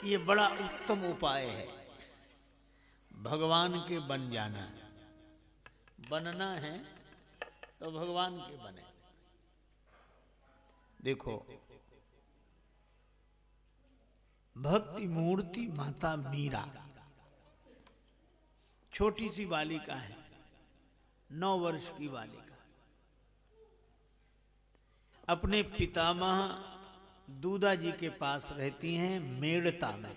ये बड़ा उत्तम उपाय है भगवान के बन जाना। बनना है तो भगवान के बने। देखो, भक्ति मूर्ति माता मीरा छोटी सी बालिका है, 9 वर्ष की बालिका। अपने पितामह दूधा जी के पास रहती हैं मेड़ता में।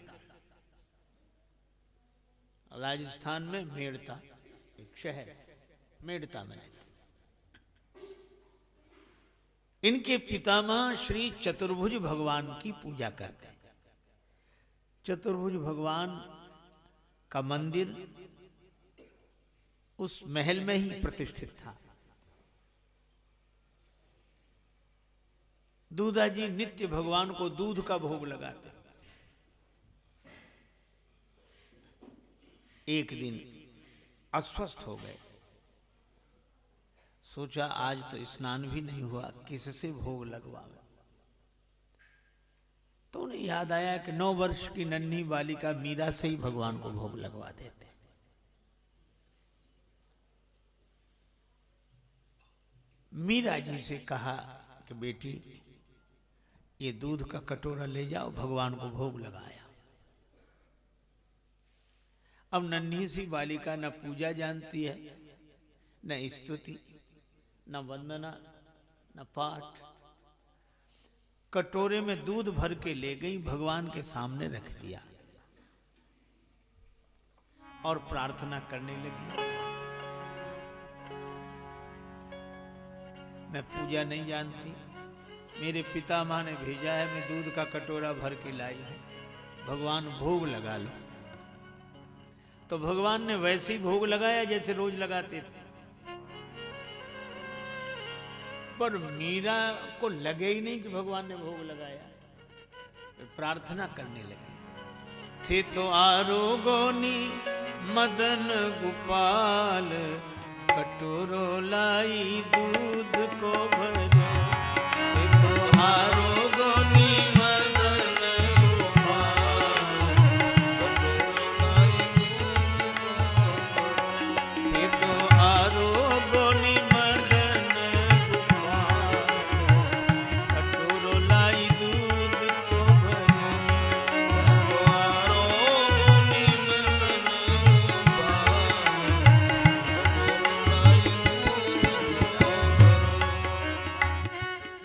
राजस्थान में मेड़ता एक शहर, मेड़ता में रहती। इनके पितामह श्री चतुर्भुज भगवान की पूजा करते हैं। चतुर्भुज भगवान का मंदिर उस महल में ही प्रतिष्ठित था। दूधा जी नित्य भगवान को दूध का भोग लगाते। एक दिन अस्वस्थ हो गए। सोचा आज तो स्नान भी नहीं हुआ, किससे भोग लगवावे। तो उन्हें याद आया कि 9 वर्ष की नन्ही बालिका मीरा से ही भगवान को भोग लगवा देते। मीरा जी से कहा कि बेटी ये दूध का कटोरा ले जाओ, भगवान को भोग लगाया। अब नन्ही सी बालिका न पूजा जानती है, न स्तुति, न वंदना, न पाठ। कटोरे में दूध भर के ले गई, भगवान के सामने रख दिया और प्रार्थना करने लगी। मैं पूजा नहीं जानती, मेरे पितामह ने भेजा है, मैं दूध का कटोरा भर के लाई हूं, भगवान भोग लगा लो। तो भगवान ने वैसे ही भोग लगाया जैसे रोज लगाते थे। पर मीरा को लगे ही नहीं कि भगवान ने भोग लगाया। प्रार्थना करने लगे। थे तो आरोगोनी मदन गोपाल, कटोरो लाई दूध को भरो। थे तो आरोगोनी मदन गोपाल, कटोरो लाई दूध को भरो। थे तो आरोगोनी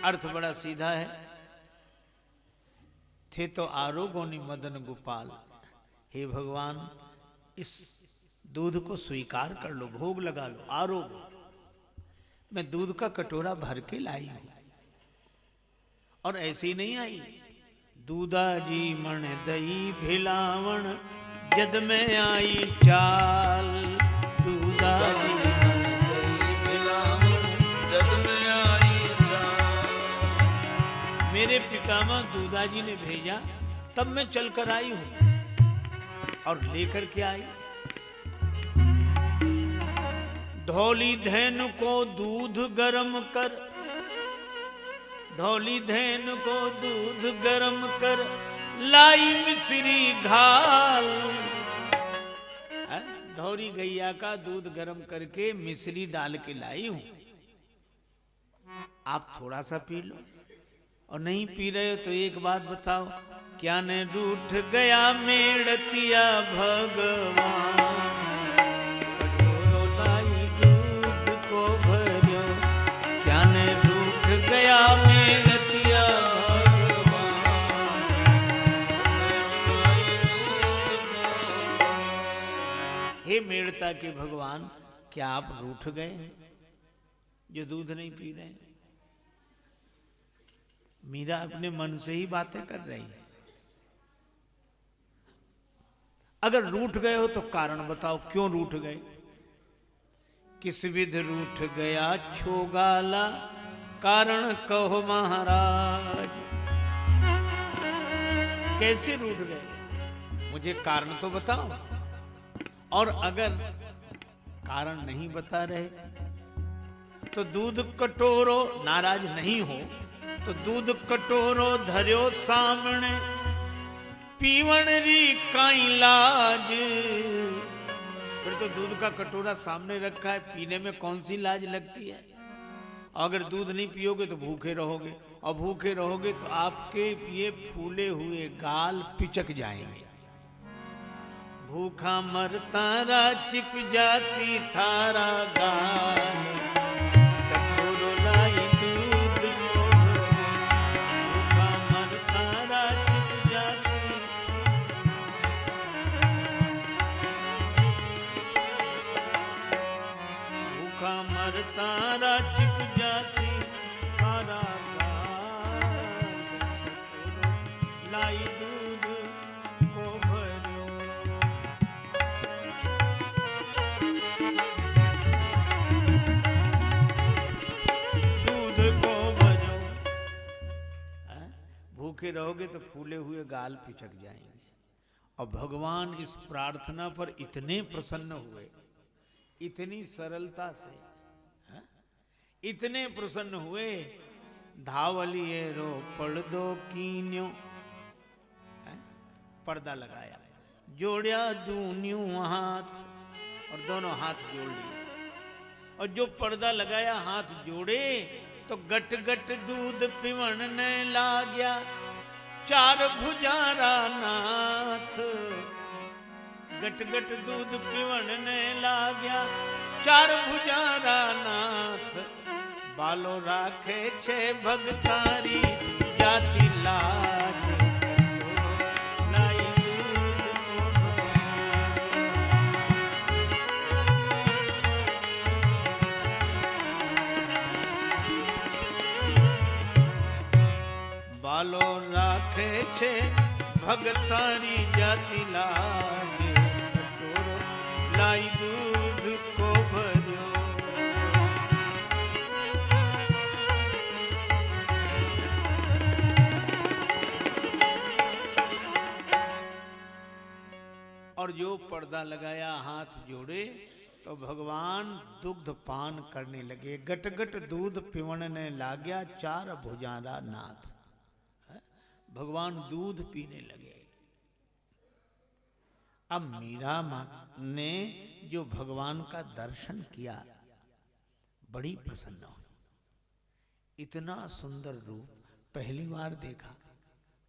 अर्थ बड़ा सीधा है। थे तो आरोगोनी मदन गोपाल, हे भगवान इस दूध को स्वीकार कर लो, भोग लगा लो। आरोग, मैं दूध का कटोरा भर के लाई हूं। और ऐसी नहीं आई। दूधा जी मन दई भिलावण, जद में आई चाल। दूधा जी मन दई भिलावण, जद में मेरे पितामह दूधा जी ने भेजा, तब मैं चलकर आई हूं। और लेकर के आई धौली धेनु को दूध गरम कर। धौली धेनु को दूध गरम कर, लाई मिश्री घाल। धौरी गैया का दूध गरम करके मिश्री डाल के लाई हूं, आप थोड़ा सा पी लो। और नहीं पी रहे हो तो एक बात बताओ, क्या ने रूठ गया मेड़तिया भगवान। कटोरो लाई दूध को भरो, क्या ने रूठ गया मेड़तिया भगवान। हे मेड़ता के भगवान, क्या आप रूठ गए हैं जो दूध नहीं पी रहे हैं? मीरा अपने मन से ही बातें कर रही है। अगर रूठ गए हो तो कारण बताओ, क्यों रूठ गए? किस विध रूठ गया छोगाला, कारण कहो महाराज। कैसे रूठ गए, मुझे कारण तो बताओ। और अगर कारण नहीं बता रहे तो दूध कटोरो, नाराज नहीं हो तो दूध कटोरो धर्यो सामने, पीवण री काई लाज। फिर तो दूध का कटोरा सामने रखा है, पीने में कौन सी लाज लगती है। अगर दूध नहीं पियोगे तो भूखे रहोगे, और भूखे रहोगे तो आपके ये फूले हुए गाल पिचक जाएंगे। भूखा मरता रा चिप जासी थारा गाल, कटोरो लाई दूध को। भूखा मरता रा चिप जासी, भूखा मरता रा चिप जासी थारा गाल, कटोरो लाई दूध को भरो। भूखे रहोगे तो फूले हुए गाल पिचक जाएंगे। और भगवान इस प्रार्थना पर इतने प्रसन्न हुए, इतनी सरलता से, इतने प्रसन्न हुए। धावलिए रो पड़ दो कीन्यो, पर्दा लगाया, जोड़िया दून्यू हाथ, और दोनों हाथ जोड़ लिए। और जो पर्दा लगाया हाथ जोड़े तो गट गट दूध पिवण ने लाग्या, चार भुजारा नाथ। गट गट दूध पिवण ने लाग्या, चार भुजारा नाथ। बालो राखे छे भगतारी जाति लाज, लाई दूध को। बालो राखे छे भगतारी जाति लाज, कटोरो लाई दूध को भर्यो। और जो पर्दा लगाया हाथ जोड़े तो भगवान दुग्ध पान करने लगे। गट गट दूध पिवण ने लाग्या, चार भुजारा नाथ। भगवान दूध पीने लगे। अब मीरा मां ने जो भगवान का दर्शन किया, बड़ी प्रसन्न हुई। इतना सुंदर रूप पहली बार देखा।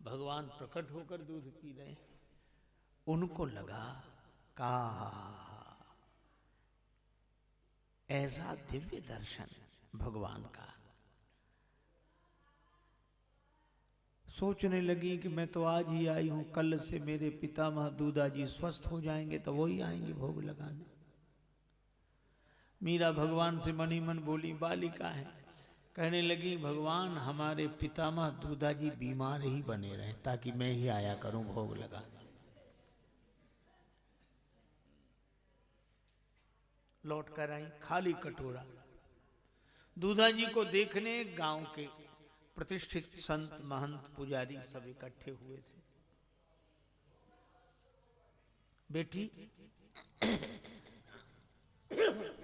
भगवान प्रकट होकर दूध पी रहे। उनको लगा का ऐसा दिव्य दर्शन भगवान का। सोचने लगी कि मैं तो आज ही आई हूं, कल से मेरे पितामह दूधाजी स्वस्थ हो जाएंगे तो वही आएंगे भोग लगाने। मीरा भगवान से मनी मन बोली, बालिका है। कहने लगी, भगवान हमारे पितामह दूधाजी बीमार ही बने रहे ताकि मैं ही आया करूं भोग लगाने। लौट कर आई, खाली कटोरा। दूधाजी को देखने गांव के प्रतिष्ठित संत महंत पुजारी सब इकट्ठे हुए थे। बेटी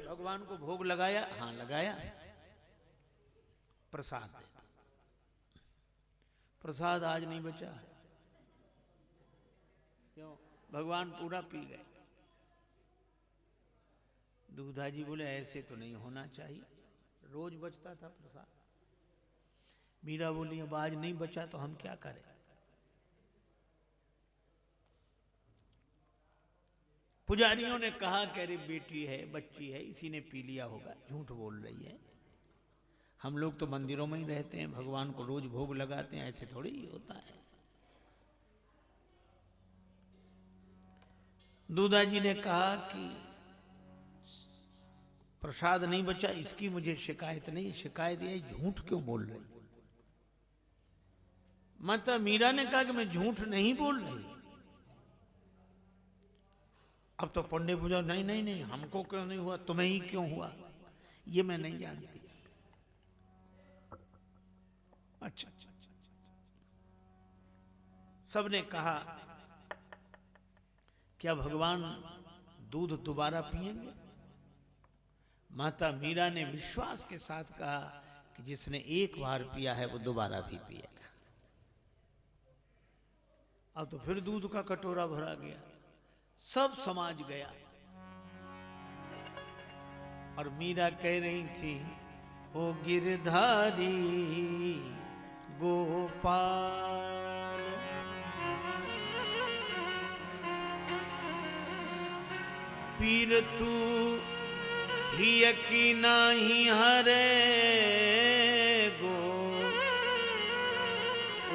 भगवान को भोग लगाया? हाँ लगाया। प्रसाद दे दो। प्रसाद आज नहीं बचा। क्यों? भगवान पूरा पी गए। दूधाजी बोले, ऐसे तो नहीं होना चाहिए, रोज बचता था प्रसाद। मीरा बोली, अब आज नहीं बचा तो हम क्या करें। पुजारियों ने कहा कि अरे बेटी है, बच्ची है, इसी ने पी लिया होगा, झूठ बोल रही है। हम लोग तो मंदिरों में ही रहते हैं, भगवान को रोज भोग लगाते हैं, ऐसे थोड़ी ही होता है। दूधाजी ने कहा कि प्रसाद नहीं बचा, इसकी मुझे शिकायत नहीं, शिकायत ये झूठ क्यों बोल रही। माता मीरा ने कहा कि मैं झूठ नहीं बोल रही। अब तो पंडित पूछा, नहीं नहीं नहीं, हमको क्यों नहीं हुआ, तुम्हें ही क्यों हुआ, ये मैं नहीं जानती। अच्छा, सबने कहा क्या भगवान दूध दोबारा पिएंगे? माता मीरा ने विश्वास के साथ कहा कि जिसने एक बार पिया है वो दोबारा भी पिएगा। अब तो फिर दूध का कटोरा भरा गया, सब समाज गया। और मीरा कह रही थी, ओ गिरधारी गोपाल, पीर तू ही की नाही हरे गो, ओ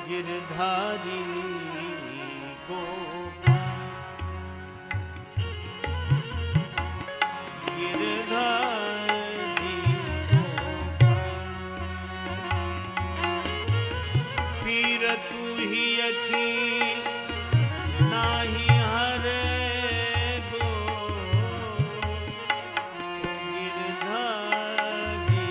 गिरधारी गोपाल, गिरधारी गोपाल, पीर तू ही की नाही हरे गो, गिरधारी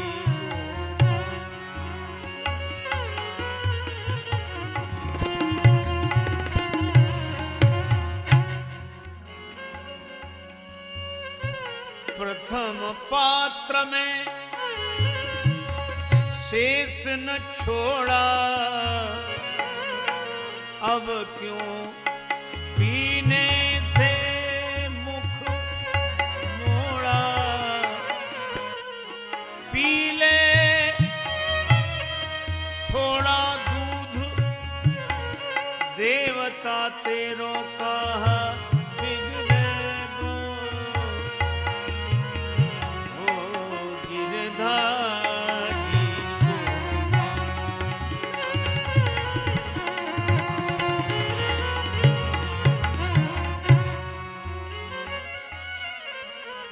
प्रथम पात्र में शेष न छोड़ा, अब क्यों पीने से मुख मोड़ा, पी ले थोड़ा दूध देवता तेरो कहा बिगड़े गो, ओ गिरधारी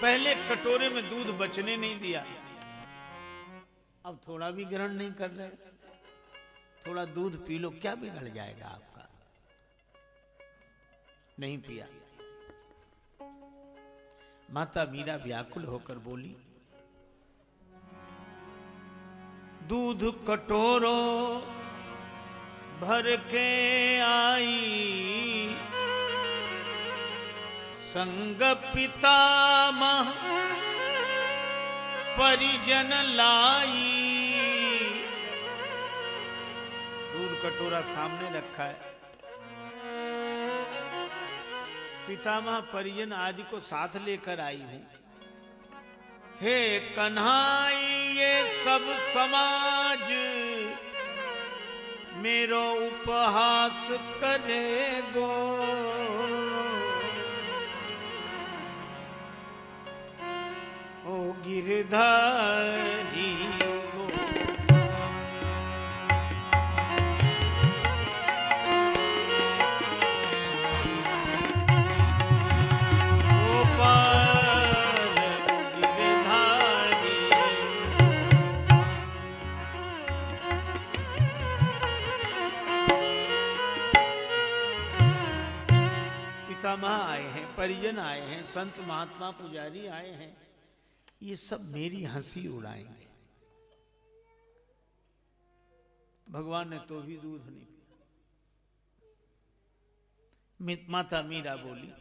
पहले कटोरे में दूध बचने नहीं दिया, अब थोड़ा भी ग्रहण नहीं कर रहे। थोड़ा दूध पी लो, क्या बिगड़ जाएगा आपका। नहीं पिया। माता मीरा व्याकुल होकर बोली, दूध कटोरो भर के आई, संग पितामह परिजन लाई। दूध कटोरा सामने रखा है, पितामह परिजन आदि को साथ लेकर आई हूं। हे कन्हाई ये सब समाज मेरो उपहास करेगो, ओ गिरधारी पितामह आए हैं, परिजन आए हैं, संत महात्मा पुजारी आए हैं, ये सब मेरी हंसी उड़ाएंगे। भगवान ने तो भी दूध नहीं पिया। माता मीरा बोली,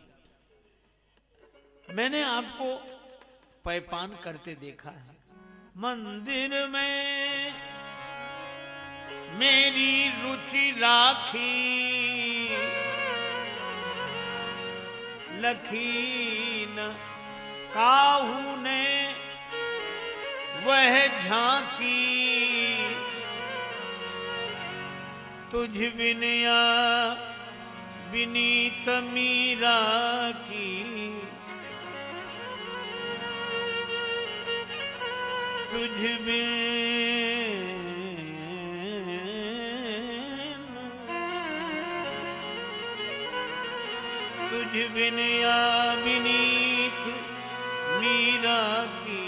मैंने आपको पैपान करते देखा है, मंदिर में मेरी रुचि राखी, लखीन काहू ने वह झांकी, तुझ बिनया विनीत मीरा की, तुझ बिन तुझ बिनया विनीत मीरा की,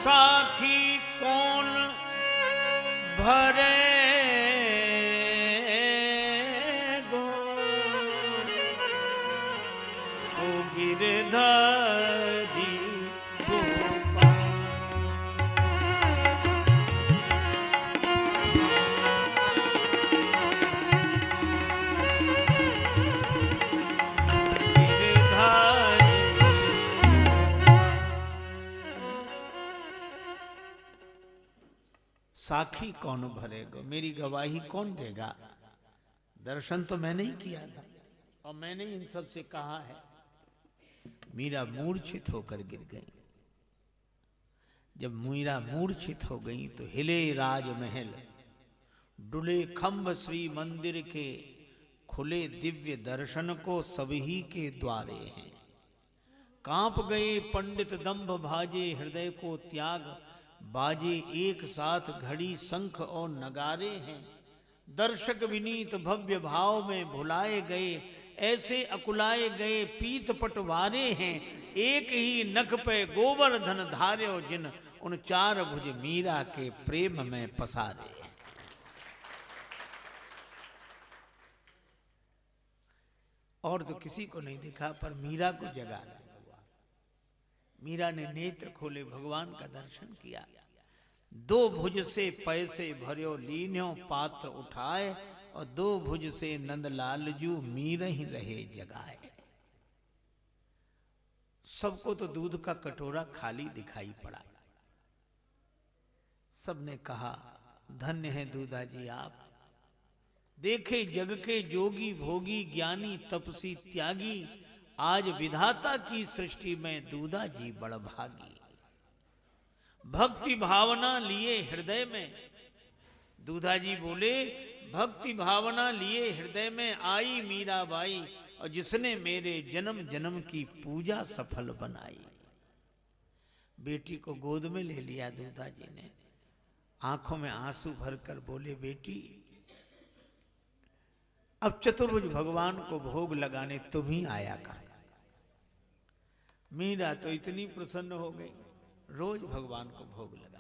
साखी कौन भरे गो, ओ गिरधारी साखी कौन भरेगा, मेरी गवाही कौन देगा। दर्शन तो मैंने ही किया था और मैंने इन सब से कहा है। मीरा मूर्छित होकर गिर गई। जब मीरा मूर्छित हो गई तो हिले राजमहल, डुले खंभ श्री मंदिर के, खुले दिव्य दर्शन को सभी के द्वारे हैं। कांप गए पंडित दंभ भाजे, हृदय को त्याग बाजे एक साथ घड़ी शंख और नगारे हैं। दर्शक विनीत भव्य भाव में भुलाए गए, ऐसे अकुलाए गए पीत पटवारे हैं। एक ही नख पे गोवर्धन धार्यो जिन, उन चार भुज मीरा के प्रेम में पसारे। और तो किसी को नहीं दिखा पर मीरा को जगा। मीरा ने नेत्र खोले, भगवान का दर्शन किया। दो भुज से पैसे भर्यो लीन्यो पात्र उठाए, और दो भुज से नंदलाल जू मीर ही रहे जगाए। सबको तो दूध का कटोरा खाली दिखाई पड़ा। सबने कहा धन्य है दूधा जी आप, देखे जग के जोगी भोगी ज्ञानी तपसी त्यागी, आज विधाता की सृष्टि में दूधा जी बड़ भागी। भक्ति भावना लिए हृदय में, दूधा जी बोले भक्ति भावना लिए हृदय में आई मीराबाई, और जिसने मेरे जन्म जन्म की पूजा सफल बनाई। बेटी को गोद में ले लिया दूधा जी ने, आंखों में आंसू भरकर बोले बेटी अब चतुर्भुज भगवान को भोग लगाने तुम ही आया कर। मीरा तो इतनी प्रसन्न हो गई, रोज भगवान को भोग लगा।